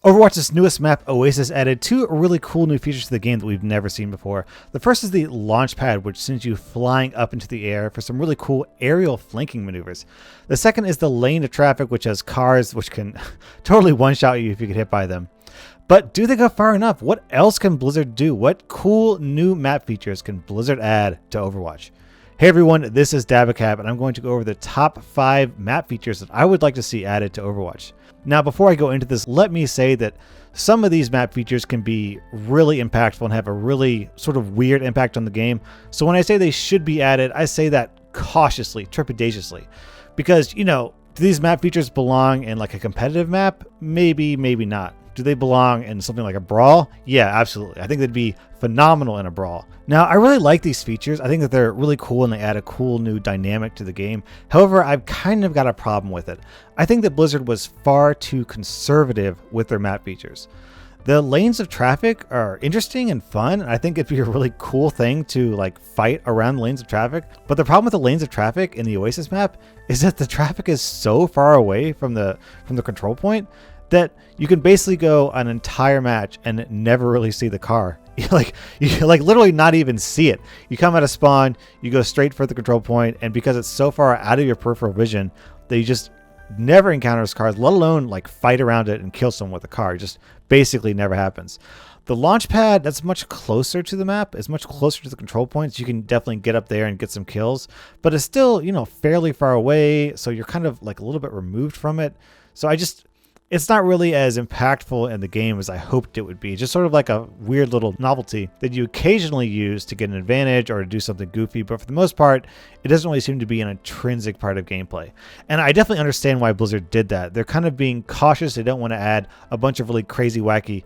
Overwatch's newest map, Oasis, added 2 really cool new features to the game that we've never seen before. The first is the launch pad, which sends you flying up into the air for some really cool aerial flanking maneuvers. The second is the lane of traffic, which has cars which can totally one-shot you if you get hit by them. But do they go far enough? What else can Blizzard do? What cool new map features can Blizzard add to Overwatch? Hey everyone, this is Dabacab, and I'm going to go over the top 5 map features that I would like to see added to Overwatch. Now, before I go into this, let me say that some of these map features can be really impactful and have a really sort of weird impact on the game. So when I say they should be added, I say that cautiously, trepidatiously. Because, you know, do these map features belong in like a competitive map? Maybe, maybe not. Do they belong in something like a brawl? Yeah, absolutely. I think they'd be phenomenal in a brawl. Now, I really like these features. I think that they're really cool and they add a cool new dynamic to the game. However, I've kind of got a problem with it. I think that Blizzard was far too conservative with their map features. The lanes of traffic are interesting and fun. I think it'd be a really cool thing to like fight around the lanes of traffic. But the problem with the lanes of traffic in the Oasis map is that the traffic is so far away from the control point that you can basically go an entire match and never really see the car. You literally not even see it. You come out of spawn, you go straight for the control point, and because it's so far out of your peripheral vision that you just never encounter cars, let alone like fight around it and kill someone with a car. It just basically never happens. The launch pad, that's much closer to the map. It's much closer to the control points. You can definitely get up there and get some kills, but it's still, you know, fairly far away. So you're kind of like a little bit removed from it. So it's not really as impactful in the game as I hoped it would be. Just sort of like a weird little novelty that you occasionally use to get an advantage or to do something goofy. But for the most part, it doesn't really seem to be an intrinsic part of gameplay. And I definitely understand why Blizzard did that. They're kind of being cautious. They don't want to add a bunch of really crazy, wacky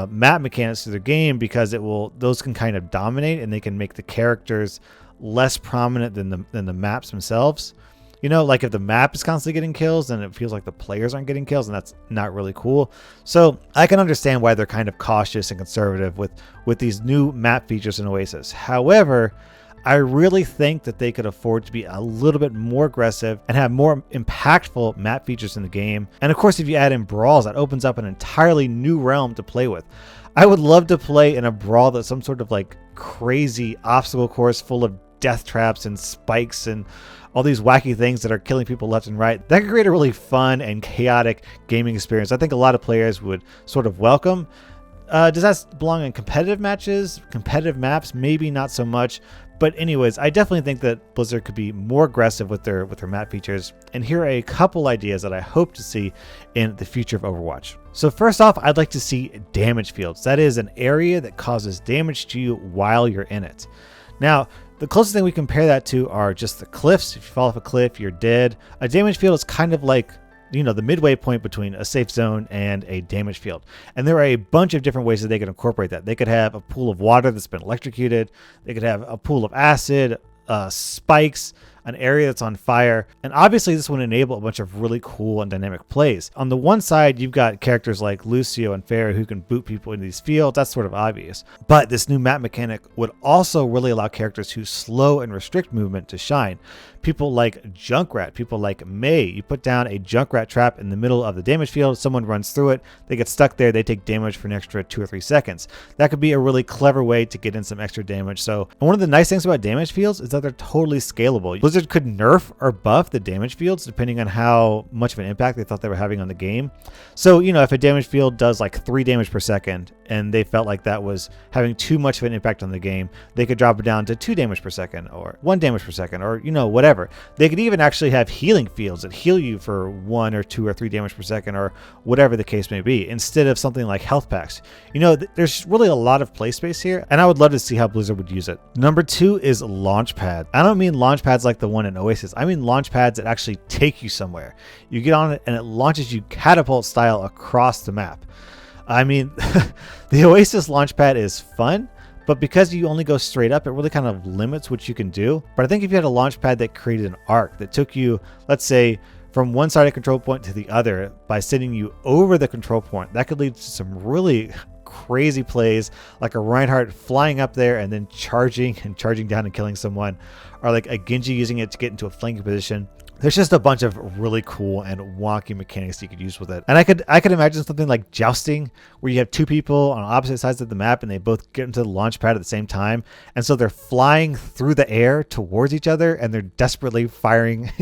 map mechanics to their game because those can kind of dominate and they can make the characters less prominent than the maps themselves. You know, like if the map is constantly getting kills, then it feels like the players aren't getting kills, and that's not really cool. So I can understand why they're kind of cautious and conservative with these new map features in Oasis. However, I really think that they could afford to be a little bit more aggressive and have more impactful map features in the game. And of course, if you add in brawls, that opens up an entirely new realm to play with. I would love to play in a brawl that's some sort of like crazy obstacle course full of death traps and spikes and all these wacky things that are killing people left and right. That could create a really fun and chaotic gaming experience. I think a lot of players would sort of welcome. Does that belong in competitive matches? Competitive maps? Maybe not so much. But anyways, I definitely think that Blizzard could be more aggressive with their map features. And here are a couple ideas that I hope to see in the future of Overwatch. So first off, I'd like to see damage fields. That is an area that causes damage to you while you're in it. Now, the closest thing we compare that to are just the cliffs. If you fall off a cliff, you're dead. A damage field is kind of like, you know, the midway point between a safe zone and a damage field. And there are a bunch of different ways that they can incorporate that. They could have a pool of water that's been electrocuted. They could have a pool of acid, spikes, an area that's on fire. And obviously this would enable a bunch of really cool and dynamic plays. On the one side, you've got characters like Lucio and Pharah who can boot people into these fields. That's sort of obvious. But this new map mechanic would also really allow characters who slow and restrict movement to shine. People like Junkrat, people like Mei. You put down a Junkrat trap in the middle of the damage field, someone runs through it, they get stuck there, they take damage for an extra 2 or 3 seconds. That could be a really clever way to get in some extra damage. So one of the nice things about damage fields is that they're totally scalable. Blizzard could nerf or buff the damage fields depending on how much of an impact they thought they were having on the game. So, you know, if a damage field does like 3 damage per second and they felt like that was having too much of an impact on the game, they could drop it down to 2 damage per second or 1 damage per second or, you know, whatever. They could even actually have healing fields that heal you for 1 or 2 or 3 damage per second or whatever the case may be, instead of something like health packs. You know, there's really a lot of play space here, and I would love to see how Blizzard would use it. Number 2 is launch pad. I don't mean launch pads like the one in Oasis. I mean launch pads that actually take you somewhere. You get on it and it launches you catapult style across the map. I mean, the Oasis launch pad is fun, but because you only go straight up, it really kind of limits what you can do. But I think if you had a launch pad that created an arc that took you, let's say, from one side of the control point to the other by sending you over the control point, that could lead to some really crazy plays, like a Reinhardt flying up there and then charging down and killing someone, or like a Genji using it to get into a flanking position. There's just a bunch of really cool and wonky mechanics you could use with it. And I could imagine something like jousting, where you have two people on opposite sides of the map and they both get into the launch pad at the same time. And so they're flying through the air towards each other and they're desperately firing,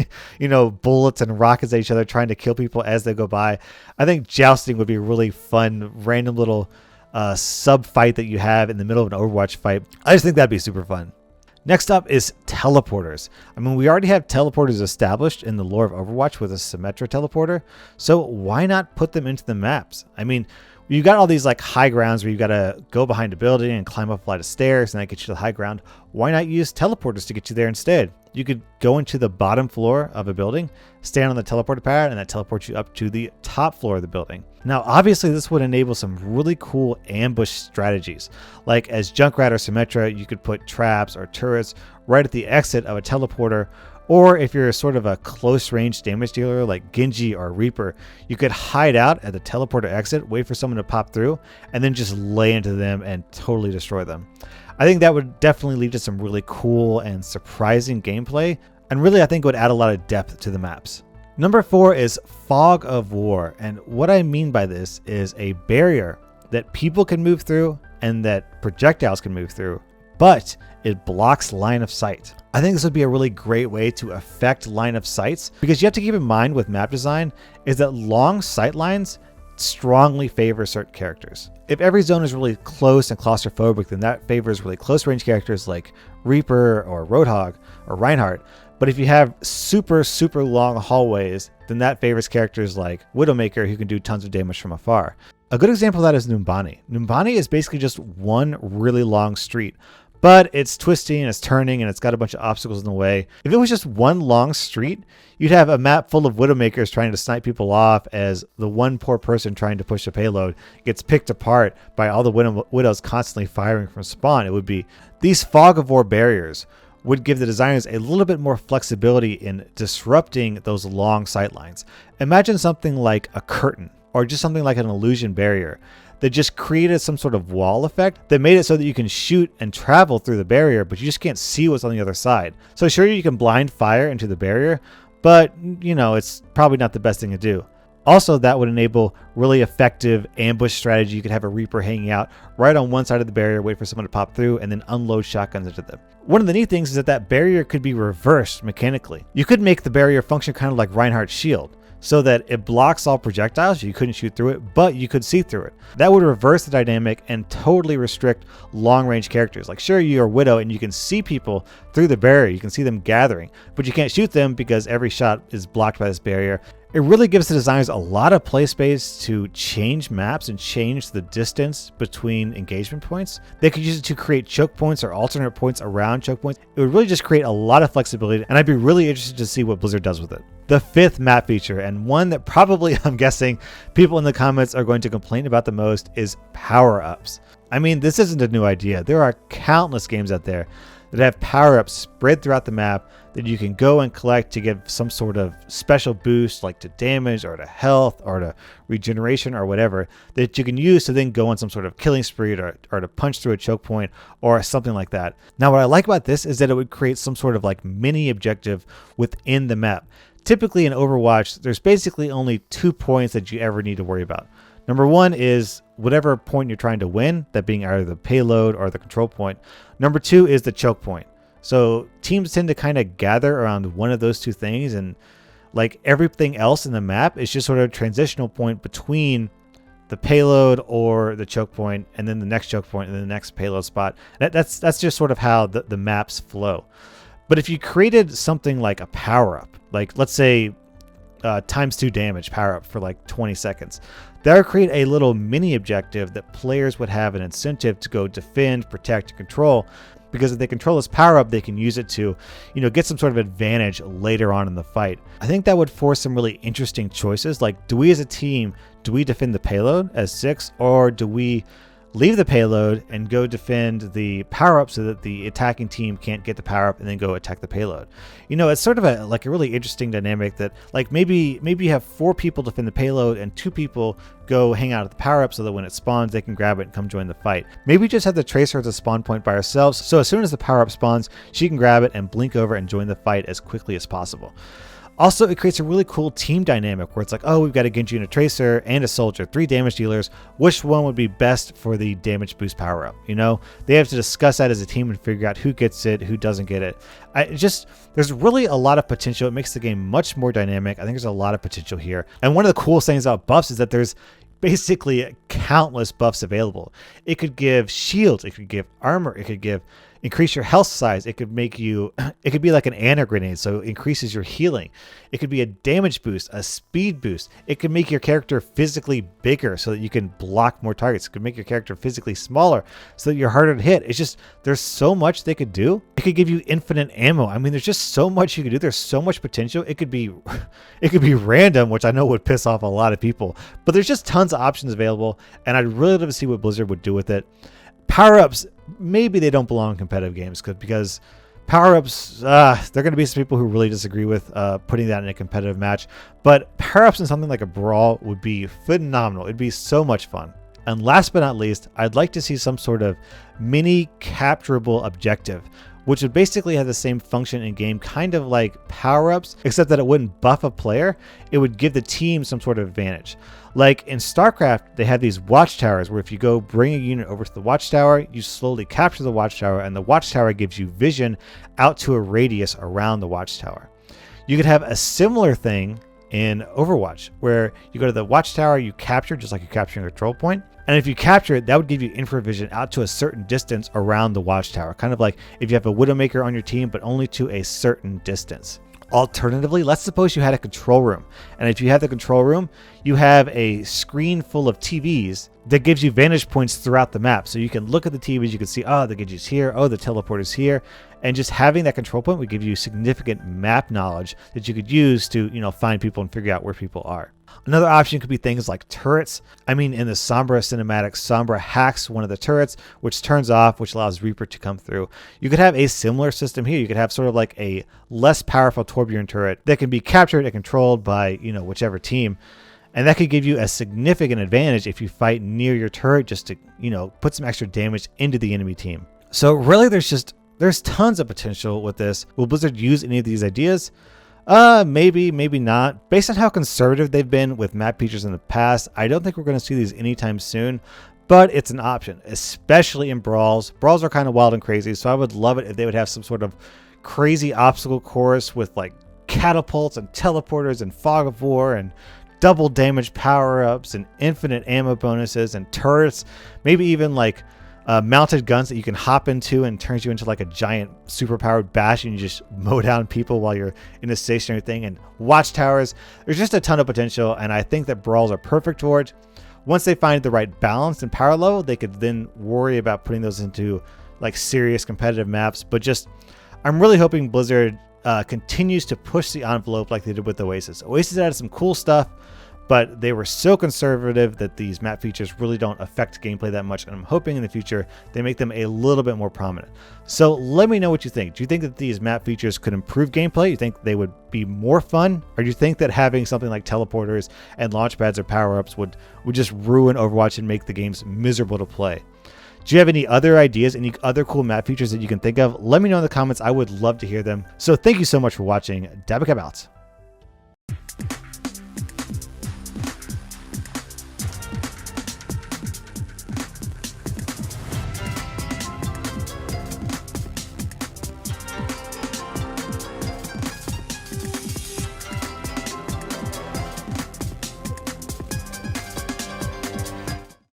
bullets and rockets at each other, trying to kill people as they go by. I think jousting would be a really fun, random little sub fight that you have in the middle of an Overwatch fight. I just think that'd be super fun. Next up is teleporters. I mean, we already have teleporters established in the lore of Overwatch with a Symmetra teleporter, so why not put them into the maps? I mean, you got all these like high grounds where you got to go behind a building and climb up a flight of stairs and that gets you to the high ground. Why not use teleporters to get you there instead? You could go into the bottom floor of a building, stand on the teleporter pad, and that teleports you up to the top floor of the building. Now, obviously, this would enable some really cool ambush strategies. Like as Junkrat or Symmetra, you could put traps or turrets right at the exit of a teleporter. Or if you're sort of a close range damage dealer like Genji or Reaper, you could hide out at the teleporter exit, wait for someone to pop through, and then just lay into them and totally destroy them. I think that would definitely lead to some really cool and surprising gameplay, and really I think it would add a lot of depth to the maps. Number 4 is Fog of War, and what I mean by this is a barrier that people can move through and that projectiles can move through, but it blocks line of sight. I think this would be a really great way to affect line of sights, because you have to keep in mind with map design is that long sight lines strongly favor certain characters. If every zone is really close and claustrophobic, then that favors really close range characters like Reaper or Roadhog or Reinhardt. But if you have super long hallways, then that favors characters like Widowmaker, who can do tons of damage from afar. A good example of that is Numbani. Numbani is basically just one really long street, but it's twisting and it's turning and it's got a bunch of obstacles in the way. If it was just one long street, you'd have a map full of Widowmakers trying to snipe people off as the one poor person trying to push a payload gets picked apart by all the Widows constantly firing from spawn. It would be these Fog of War barriers would give the designers a little bit more flexibility in disrupting those long sight lines. Imagine something like a curtain or just something like an illusion barrier that just created some sort of wall effect that made it so that you can shoot and travel through the barrier, but you just can't see what's on the other side. So sure, you can blind fire into the barrier, but it's probably not the best thing to do. Also, that would enable really effective ambush strategy. You could have a Reaper hanging out right on one side of the barrier, wait for someone to pop through, and then unload shotguns into them. One of the neat things is that barrier could be reversed mechanically. You could make the barrier function kind of like Reinhardt's shield, so that it blocks all projectiles. You couldn't shoot through it, but you could see through it. That would reverse the dynamic and totally restrict long-range characters. Like, sure, you're a Widow and you can see people through the barrier. You can see them gathering, but you can't shoot them because every shot is blocked by this barrier. It really gives the designers a lot of play space to change maps and change the distance between engagement points. They could use it to create choke points or alternate points around choke points. It would really just create a lot of flexibility, and I'd be really interested to see what Blizzard does with it. The 5th map feature, and one that probably I'm guessing people in the comments are going to complain about the most, is power-ups. I mean, this isn't a new idea. There are countless games out there that have power-ups spread throughout the map that you can go and collect to give some sort of special boost, like to damage or to health or to regeneration or whatever, that you can use to then go on some sort of killing spree or to punch through a choke point or something like that. Now, what I like about this is that it would create some sort of like mini objective within the map. Typically in Overwatch, there's basically only 2 points that you ever need to worry about. Number 1 is whatever point you're trying to win, that being either the payload or the control point. Number 2 is the choke point. So teams tend to kind of gather around one of those 2 things, and like everything else in the map is just sort of a transitional point between the payload or the choke point and then the next choke point and then the next payload spot. That's just sort of how the maps flow. But if you created something like a power-up, like let's say times 2 damage power-up for like 20 seconds, that would create a little mini objective that players would have an incentive to go defend, protect, and control, because if they control this power-up, they can use it to, get some sort of advantage later on in the fight. I think that would force some really interesting choices. Like, do we as a team, do we defend the payload as 6, or do we leave the payload and go defend the power-up so that the attacking team can't get the power-up and then go attack the payload? It's sort of a really interesting dynamic that, like, maybe you have 4 people defend the payload and 2 people go hang out at the power-up so that when it spawns, they can grab it and come join the fight. Maybe just have the Tracer as a spawn point by herself, so as soon as the power-up spawns, she can grab it and blink over and join the fight as quickly as possible. Also, it creates a really cool team dynamic where it's like, oh, we've got a Genji and a Tracer and a Soldier, 3 damage dealers. Which one would be best for the damage boost power up? You know, they have to discuss that as a team and figure out who gets it, who doesn't get it. There's really a lot of potential. It makes the game much more dynamic. I think there's a lot of potential here. And one of the coolest things about buffs is that there's basically countless buffs available. It could give shield, it could give armor, it could increase your health size, it could be like an Ana grenade, so it increases your healing. It could be a damage boost, a speed boost. It could make your character physically bigger so that you can block more targets. It could make your character physically smaller so that you're harder to hit. It's just, there's so much they could do. It could give you infinite ammo. I mean, there's just so much you could do. There's so much potential. It could be random, which I know would piss off a lot of people, but there's just tons of options available, and I'd really love to see what Blizzard would do with it. Power-ups, maybe they don't belong in competitive games because power-ups, there are going to be some people who really disagree with putting that in a competitive match, but power-ups in something like a brawl would be phenomenal. It'd be so much fun. And last but not least, I'd like to see some sort of mini capturable objective, which would basically have the same function in game, kind of like power-ups, except that it wouldn't buff a player. It would give the team some sort of advantage. Like in StarCraft, they have these watchtowers where if you go bring a unit over to the watchtower, you slowly capture the watchtower, and the watchtower gives you vision out to a radius around the watchtower. You could have a similar thing in Overwatch, where you go to the watchtower, you capture, just like you're capturing a control point, and if you capture it, that would give you infravision out to a certain distance around the watchtower. Kind of like if you have a Widowmaker on your team, but only to a certain distance. Alternatively, let's suppose you had a control room. And if you have the control room, you have a screen full of TVs that gives you vantage points throughout the map. So you can look at the TVs, you can see, oh, the Genji's here, oh, the teleporter's here. And just having that control point would give you significant map knowledge that you could use to, find people and figure out where people are. Another option could be things like turrets. I mean, in the Sombra cinematic, Sombra hacks one of the turrets, which turns off, which allows Reaper to come through. You could have a similar system here. You could have sort of like a less powerful Torbjorn turret that can be captured and controlled by, whichever team. And that could give you a significant advantage if you fight near your turret, just to, put some extra damage into the enemy team. So really, there's tons of potential with this. Will Blizzard use any of these ideas? Maybe not. Based on how conservative they've been with map features in the past, I don't think we're going to see these anytime soon, but it's an option, especially in brawls. Brawls are kind of wild and crazy, so I would love it if they would have some sort of crazy obstacle course with like catapults and teleporters and fog of war and double damage power-ups and infinite ammo bonuses and turrets, maybe even like mounted guns that you can hop into and turns you into like a giant superpowered bash and you just mow down people while you're in a stationary thing, and watchtowers. There's just a ton of potential, and I think that brawls are perfect for it. Once they find the right balance and power level, they could then worry about putting those into like serious competitive maps. But I'm really hoping Blizzard continues to push the envelope like they did with Oasis. Oasis added some cool stuff, but they were so conservative that these map features really don't affect gameplay that much, and I'm hoping in the future they make them a little bit more prominent. So let me know what you think. Do you think that these map features could improve gameplay? You think they would be more fun? Or do you think that having something like teleporters and launch pads or power-ups would just ruin Overwatch and make the games miserable to play? Do you have any other ideas, any other cool map features that you can think of? Let me know in the comments. I would love to hear them. So thank you so much for watching. Dabacab out.